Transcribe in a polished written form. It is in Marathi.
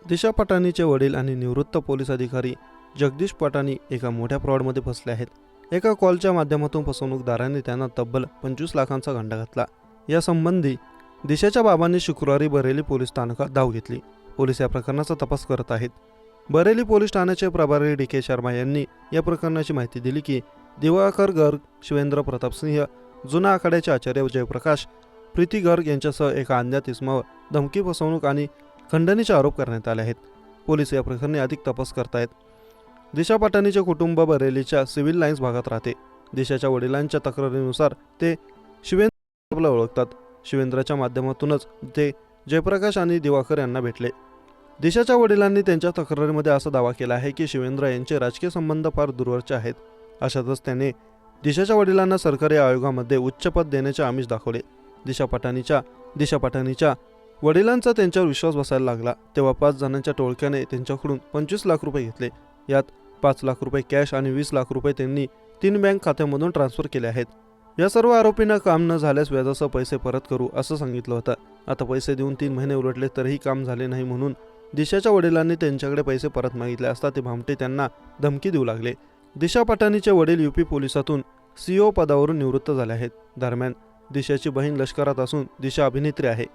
दिशा पटानीचे वडील आणि निवृत्त पोलीस अधिकारी जगदीश पटानी एका मोठ्या फ्रॉडमध्ये फसले आहेत. एका कॉलच्या माध्यमातून फसवणूकदारांनी त्यांना तब्बल 25 लाखांचा गंडा घातला. यासंबंधी दिशाच्या बाबांनी शुक्रवारी बरेली पोलीस स्थानकात धाव घेतली. पोलीस या प्रकरणाचा तपास करत आहेत. बरेली पोलीस ठाण्याचे प्रभारी डी.के. शर्मा यांनी या प्रकरणाची माहिती दिली की दिवाकर गर्ग, शिवेंद्र प्रताप सिंह, जुना आखाड्याचे आचार्य जयप्रकाश, प्रीती गर्ग यांच्यासह एका अज्ञात इसमावर धमकी, फसवणूक आणि खंडणीचे आरोप करण्यात आले आहेत. पोलीस या प्रकरणी अधिक तपास करतायत. दिशा पटानीचे कुटुंब बरेलीच्या सिव्हिल लाईन्स भागात राहते. दिशाच्या वडिलांच्या तक्रारीनुसार ते शिवेंद्रला ओळखतात. शिवेंद्रच्या माध्यमातूनच ते जयप्रकाश आणि दिवाकर यांना भेटले. दिशाच्या वडिलांनी त्यांच्या तक्रारीमध्ये असा दावा केला आहे की शिवेंद्र यांचे राजकीय संबंध फार दूरवरचे आहेत. अशातच त्याने दिशाच्या वडिलांना सरकारी आयोगामध्ये उच्च पद देण्याचे आमिष दाखवले. दिशा पटानीच्या वडिलांचा त्यांच्यावर विश्वास बसायला लागला तेव्हा 5 जणांच्या टोळक्याने त्यांच्याकडून 25 लाख रुपये घेतले. यात 5 लाख रुपये कॅश आणि 20 लाख रुपये त्यांनी 3 बँक खात्यामधून ट्रान्सफर केले आहेत. या सर्व आरोपींना काम न झाल्यास व्याजासह पैसे परत करू असं सांगितलं होतं. आता पैसे देऊन 3 महिने उलटले तरीही काम झाले नाही म्हणून दिशाच्या वडिलांनी त्यांच्याकडे पैसे परत मागितले असता ते भामटे त्यांना धमकी देऊ लागले. दिशा पटानीचे वडील यूपी पोलिसातून CO पदावरून निवृत्त झाले आहेत. दरम्यान दिशाची बहीण लष्करात असून दिशा अभिनेत्री आहे.